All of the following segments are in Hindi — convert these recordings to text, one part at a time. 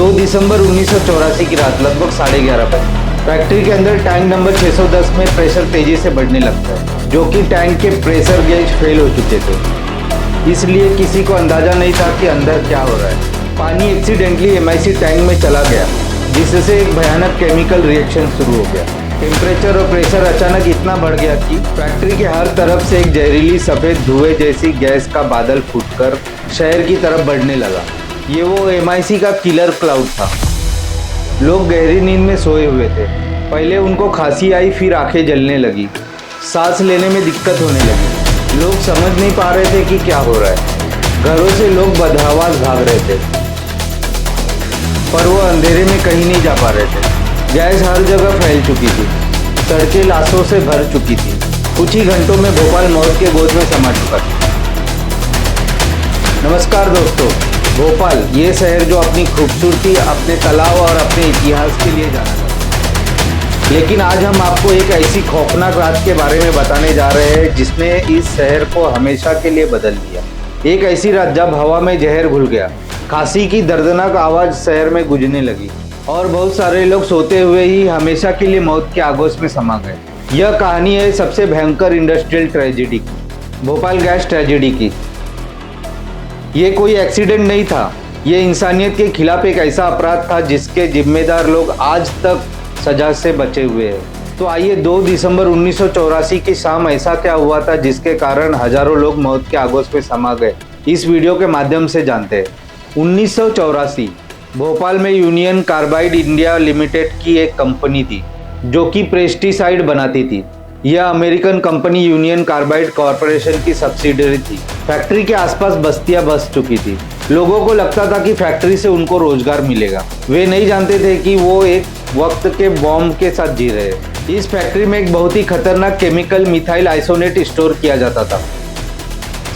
2 दिसंबर 1984 की रात लगभग 11:30 बजे फैक्ट्री के अंदर टैंक नंबर 610 में प्रेशर तेजी से बढ़ने लगता है, जो कि टैंक के प्रेशर गेज फेल हो चुके थे। इसलिए किसी को अंदाजा नहीं था कि अंदर क्या हो रहा है। पानी एक्सीडेंटली एमआईसी टैंक में चला गया, जिससे एक भयानक केमिकल रिएक्शन शुरू हो गया। टेम्परेचर और प्रेशर अचानक इतना बढ़ गया कि फैक्ट्री के हर तरफ से एक जहरीली सफेद धुएं जैसी गैस का बादल फूटकर शहर की तरफ बढ़ने लगा। ये वो एमआईसी का किलर क्लाउड था। लोग गहरी नींद में सोए हुए थे। पहले उनको खांसी आई, फिर आंखें जलने लगी, सांस लेने में दिक्कत होने लगी। लोग समझ नहीं पा रहे थे कि क्या हो रहा है। घरों से लोग बदहवास भाग रहे थे, पर वो अंधेरे में कहीं नहीं जा पा रहे थे। गैस हर जगह फैल चुकी थी, सड़कें लाशों से भर चुकी थी। कुछ ही घंटों में भोपाल मौत के गोद में समा चुका था। नमस्कार दोस्तों, भोपाल ये शहर जो अपनी खूबसूरती, अपने तालाब और अपने इतिहास के लिए जाना जाता है। लेकिन आज हम आपको एक ऐसी खौफनाक रात के बारे में बताने जा रहे हैं जिसने इस शहर को हमेशा के लिए बदल दिया। एक ऐसी रात जब हवा में जहर घुल गया, खांसी की दर्दनाक आवाज़ शहर में गूंजने लगी और बहुत सारे लोग सोते हुए ही हमेशा के लिए मौत के आगोश में समा गए। यह कहानी है सबसे भयंकर इंडस्ट्रियल ट्रेजेडी की, भोपाल गैस ट्रेजेडी की। ये कोई एक्सीडेंट नहीं था, ये इंसानियत के खिलाफ एक ऐसा अपराध था जिसके जिम्मेदार लोग आज तक सजा से बचे हुए हैं। तो आइए 2 दिसंबर 1984 की शाम ऐसा क्या हुआ था जिसके कारण हजारों लोग मौत के आगोश में समा गए, इस वीडियो के माध्यम से जानते हैं। 1984 भोपाल में यूनियन कार्बाइड इंडिया लिमिटेड की एक कंपनी थी जो कि पेस्टिसाइड बनाती थी। यह American company union carbide corporation की सब्सिडरी थी। फैक्ट्री के आसपास बस्तियां बस चुकी थी। लोगों को लगता था कि फैक्ट्री से उनको रोजगार मिलेगा। वे नहीं जानते थे कि वो एक वक्त के बॉम्ब के साथ जी रहे हैं। इस फैक्ट्री में एक बहुत ही खतरनाक केमिकल मिथाइल आइसोनेट स्टोर किया जाता था।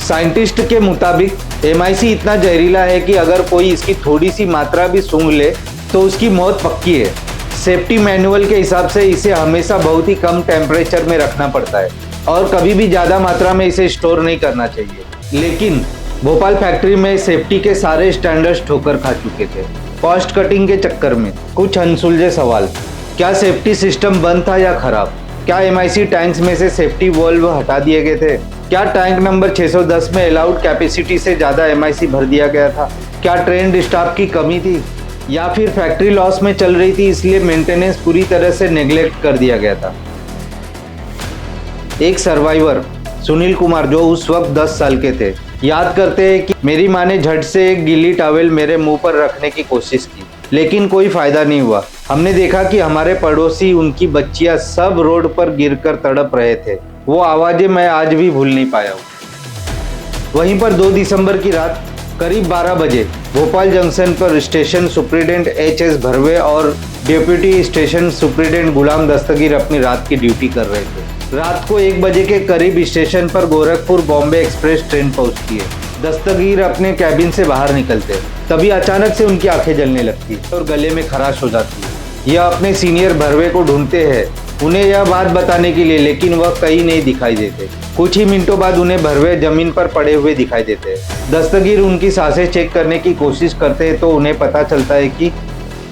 साइंटिस्ट के मुताबिक एमआईसी इतना जहरीला है कि अगर कोई इसकी थोड़ी सी मात्रा भी सूंघ ले तो उसकी मौत पक्की है। सेफ्टी मैनुअल के हिसाब से इसे हमेशा बहुत ही कम टेम्परेचर में रखना पड़ता है और कभी भी ज़्यादा मात्रा में इसे स्टोर नहीं करना चाहिए। लेकिन भोपाल फैक्ट्री में सेफ्टी के सारे स्टैंडर्ड्स ठोकर खा चुके थे। कॉस्ट कटिंग के चक्कर में कुछ अनसुलझे सवाल। क्या सेफ्टी सिस्टम बंद था या खराब? क्या एमआईसी टैंक्स में से सेफ्टी वॉल्व हटा दिए गए थे? क्या टैंक नंबर 610 में अलाउड कैपेसिटी से ज़्यादा एमआईसी भर दिया गया था? क्या ट्रेंड स्टाफ की कमी थी या फिर फैक्ट्री लॉस में चल रही थी इसलिए मेंटेनेंस पूरी तरह से नेग्लेक्ट कर दिया गया था? एक सर्वाइवर सुनील कुमार, जो उस वक्त 10 साल के थे, याद करते हैं कि मेरी माँ ने झट से एक गीली टॉवेल मेरे मुंह पर रखने की कोशिश की, लेकिन कोई फायदा नहीं हुआ। हमने देखा कि हमारे पड़ोसी, उनकी बच्चियां सब रोड पर गिरकर तड़प रहे थे। वो आवाज़ें मैं आज भी भूल नहीं पाया हूँ। वहीं पर 2 दिसंबर की रात करीब 12 बजे भोपाल जंक्शन पर स्टेशन सुप्रिटेंडेंट एच.एस. भरवे और डिप्टी स्टेशन सुप्रिटेंडेंट गुलाम दस्तगीर अपनी रात की ड्यूटी कर रहे थे। रात को 1 बजे के करीब स्टेशन पर गोरखपुर बॉम्बे एक्सप्रेस ट्रेन पहुंचती है। दस्तगीर अपने कैबिन से बाहर निकलते, तभी अचानक से उनकी आंखें जलने लगती और गले में खराश हो जाती है। यह अपने सीनियर भरवे को ढूंढते हैं, उन्हें यह बात बताने के लिए, लेकिन वह कहीं नहीं दिखाई देते। कुछ ही मिनटों बाद उन्हें भरवे जमीन पर पड़े हुए दिखाई देते हैं। दस्तगीर उनकी सांसें चेक करने की कोशिश करते हैं तो उन्हें पता चलता है कि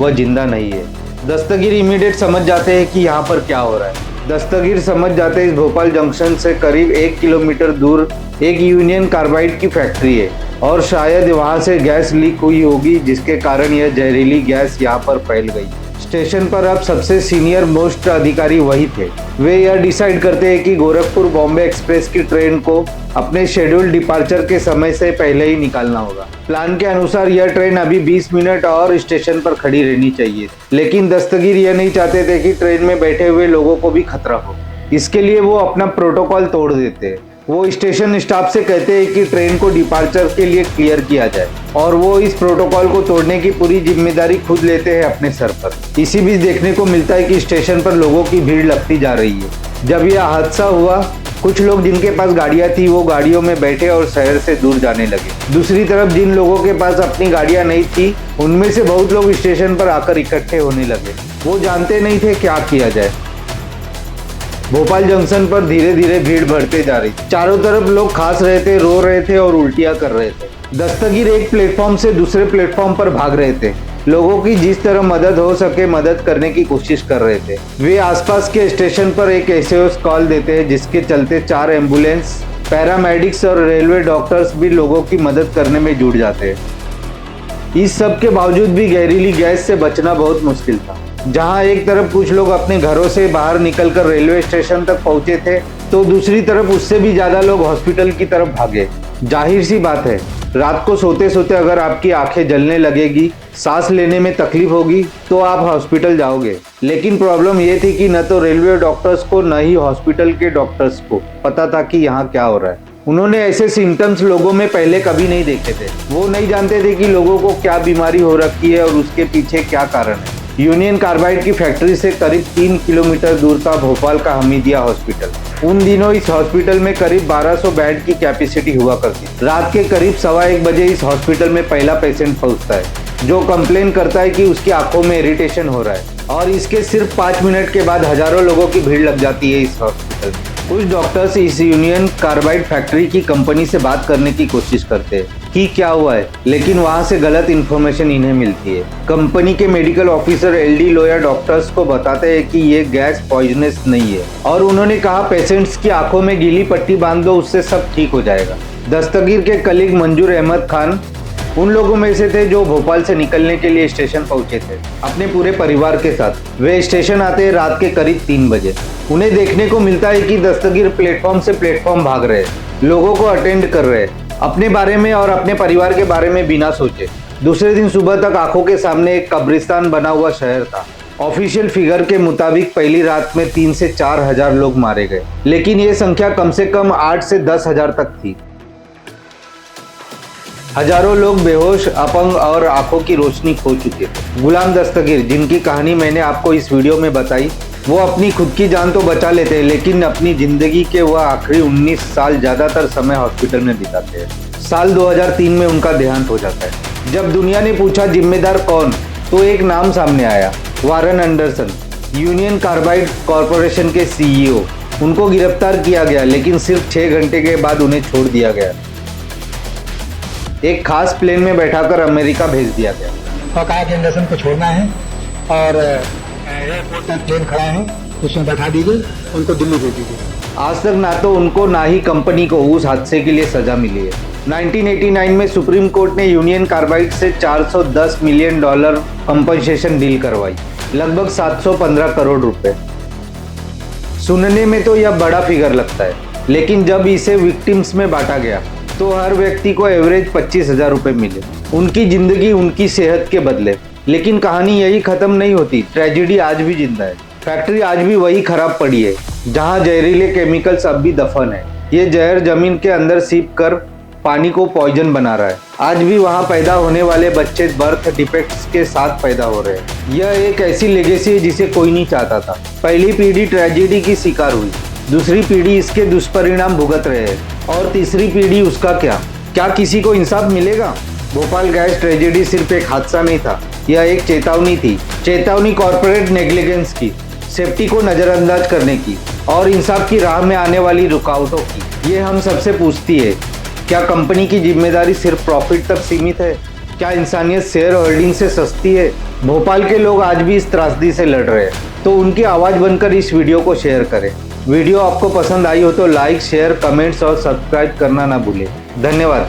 वह जिंदा नहीं है। दस्तगीर इमीडिएट समझ जाते हैं कि यहाँ पर क्या हो रहा है। दस्तगीर समझ जाते हैं इस भोपाल जंक्शन से करीब 1 किलोमीटर दूर एक यूनियन कार्बाइड की फैक्ट्री है और शायद वहाँ से गैस लीक हुई होगी जिसके कारण यह जहरीली गैस यहाँ पर फैल गई। स्टेशन पर अब सबसे सीनियर मोस्ट अधिकारी वही थे। वे यह डिसाइड करते हैं कि गोरखपुर बॉम्बे एक्सप्रेस की ट्रेन को अपने शेड्यूल डिपार्चर के समय से पहले ही निकालना होगा। प्लान के अनुसार यह ट्रेन अभी 20 मिनट और स्टेशन पर खड़ी रहनी चाहिए, लेकिन दस्तगीर यह नहीं चाहते थे कि ट्रेन में बैठे हुए लोगों को भी खतरा हो। इसके लिए वो अपना प्रोटोकॉल तोड़ देते हैं। वो स्टेशन स्टाफ से कहते हैं कि ट्रेन को डिपार्चर के लिए क्लियर किया जाए और वो इस प्रोटोकॉल को तोड़ने की पूरी जिम्मेदारी खुद लेते हैं अपने सर पर। इसी बीच देखने को मिलता है कि स्टेशन पर लोगों की भीड़ लगती जा रही है। जब यह हादसा हुआ, कुछ लोग जिनके पास गाड़ियां थी वो गाड़ियों में बैठे और शहर से दूर जाने लगे। दूसरी तरफ जिन लोगों के पास अपनी गाड़ियां नहीं थी, उनमें से बहुत लोग स्टेशन पर आकर इकट्ठे होने लगे। वो जानते नहीं थे क्या किया जाए। भोपाल जंक्शन पर धीरे धीरे भीड़ बढ़ते जा रही। चारों तरफ लोग खांस रहे थे, रो रहे थे और उल्टियां कर रहे थे। दस्तगीर एक प्लेटफॉर्म से दूसरे प्लेटफॉर्म पर भाग रहे थे। लोगों की जिस तरह मदद हो सके मदद करने की कोशिश कर रहे थे। वे आसपास के स्टेशन पर एक एसओएस कॉल देते हैं, जिसके चलते 4 एम्बुलेंस, पैरामेडिक्स और रेलवे डॉक्टर्स भी लोगों की मदद करने में जुट जाते हैं। इस सब के बावजूद भी जहरीली गैस से बचना बहुत मुश्किल था। जहां एक तरफ कुछ लोग अपने घरों से बाहर निकलकर रेलवे स्टेशन तक पहुंचे थे, तो दूसरी तरफ उससे भी ज्यादा लोग हॉस्पिटल की तरफ भागे। जाहिर सी बात है, रात को सोते सोते अगर आपकी आंखें जलने लगेगी, सांस लेने में तकलीफ होगी, तो आप हॉस्पिटल जाओगे। लेकिन प्रॉब्लम ये थी कि न तो रेलवे डॉक्टर्स को न ही हॉस्पिटल के डॉक्टर्स को पता था कि यहाँ क्या हो रहा है। उन्होंने ऐसे सिम्टम्स लोगों में पहले कभी नहीं देखे थे। वो नहीं जानते थे कि लोगों को क्या बीमारी हो रखी है और उसके पीछे क्या कारण है। यूनियन कार्बाइड की फैक्ट्री से करीब 3 किलोमीटर दूर था भोपाल का हमीदिया हॉस्पिटल। उन दिनों इस हॉस्पिटल में करीब 1200 बेड की कैपेसिटी हुआ करती। रात के करीब 1:15 बजे इस हॉस्पिटल में पहला पेशेंट पहुंचता है, जो कंप्लेन करता है कि उसकी आंखों में इरिटेशन हो रहा है, और इसके सिर्फ 5 मिनट के बाद हजारों लोगों की भीड़ लग जाती है इस हॉस्पिटल में। कुछ डॉक्टर्स इस यूनियन कार्बाइड फैक्ट्री की कंपनी से बात करने की कोशिश करते हैं कि क्या हुआ है, लेकिन वहां से गलत इन्फॉर्मेशन इन्हें मिलती है। कंपनी के मेडिकल ऑफिसर एलडी लोया डॉक्टर्स को बताते हैं कि ये गैस पॉइजनस नहीं है, और उन्होंने कहा पेशेंट्स की आंखों में गीली पट्टी बांध दो, उससे सब ठीक हो जाएगा। दस्तगीर के कलीग मंजूर अहमद खान उन लोगों में से थे जो भोपाल से निकलने के लिए स्टेशन पहुंचे थे अपने पूरे परिवार के साथ। वे स्टेशन आते हैं रात के करीब 3 बजे। उन्हें देखने को मिलता है कि दस्तगीर प्लेटफॉर्म से प्लेटफॉर्म भाग रहे हैं, लोगों को अटेंड कर रहे हैं, अपने बारे में और अपने परिवार के बारे में बिना सोचे। दूसरे दिन सुबह तक आंखों के सामने एक कब्रिस्तान बना हुआ शहर था। ऑफिशियल फिगर के मुताबिक पहली रात में 3 से 4 हजार लोग मारे गए, लेकिन ये संख्या कम से कम 8 से 10 हजार तक थी। हजारों लोग बेहोश, अपंग और आंखों की रोशनी खो चुके थे। गुलाम दस्तगीर, जिनकी कहानी मैंने आपको इस वीडियो में बताई, वो अपनी खुद की जान तो बचा लेते हैं, लेकिन अपनी जिंदगी के वह आखिरी 19 साल ज्यादातर समय हॉस्पिटल में बिताते हैं। साल 2003 में उनका देहांत हो जाता है। जब दुनिया ने पूछा जिम्मेदार कौन, तो एक नाम सामने आया, वारन एंडरसन, यूनियन कार्बाइड कॉरपोरेशन के सीईओ। उनको गिरफ्तार किया गया, लेकिन सिर्फ 6 घंटे के बाद उन्हें छोड़ दिया गया। एक खास प्लेन में बैठाकर अमेरिका भेज दिया गया और कहा कि एंडरसन को छोड़ना है और एयरपोर्ट में प्लेन खड़ा है, उसमें बैठा दीजिए, उनको दिल्ली भेज दीजिए। आज तक ना तो उनको ना ही कंपनी को उस हादसे के लिए सजा मिली है। 1989 में सुप्रीम कोर्ट ने यूनियन कार्बाइड से $410 मिलियन कंपनसेशन डील करवाई, लगभग 715 करोड़ रुपए। सुनने में तो यह बड़ा फिगर लगता है, लेकिन जब इसे विक्टिम्स में बांटा गया तो हर व्यक्ति को एवरेज 25,000 रुपए मिले, उनकी जिंदगी उनकी सेहत के बदले। लेकिन कहानी यही खत्म नहीं होती, ट्रेजेडी आज भी जिंदा है। फैक्ट्री आज भी वही खराब पड़ी है, जहां जहरीले केमिकल्स अब भी दफन है। ये जहर जमीन के अंदर सीप कर पानी को पॉइजन बना रहा है। आज भी वहां पैदा होने वाले बच्चे बर्थ डिफेक्ट्स के साथ पैदा हो रहे हैं। यह एक ऐसी लेगेसी है जिसे कोई नहीं चाहता था। पहली पीढ़ी ट्रेजेडी की शिकार हुई, दूसरी पीढ़ी इसके दुष्परिणाम भुगत रहे हैं, और तीसरी पीढ़ी उसका क्या किसी को इंसाफ मिलेगा? भोपाल गैस ट्रेजेडी सिर्फ एक हादसा नहीं था, यह एक चेतावनी थी। चेतावनी कॉर्पोरेट नेग्लिजेंस की, सेफ्टी को नजरअंदाज करने की, और इंसाफ की राह में आने वाली रुकावटों की। ये हम सबसे पूछती है, क्या कंपनी की जिम्मेदारी सिर्फ प्रॉफिट तक सीमित है? क्या इंसानियत शेयर होल्डिंग से सस्ती है? भोपाल के लोग आज भी इस त्रासदी से लड़ रहे हैं, तो उनकी आवाज़ बनकर इस वीडियो को शेयर करें। वीडियो आपको पसंद आई हो तो लाइक, शेयर, कमेंट्स और सब्सक्राइब करना ना भूलें। धन्यवाद।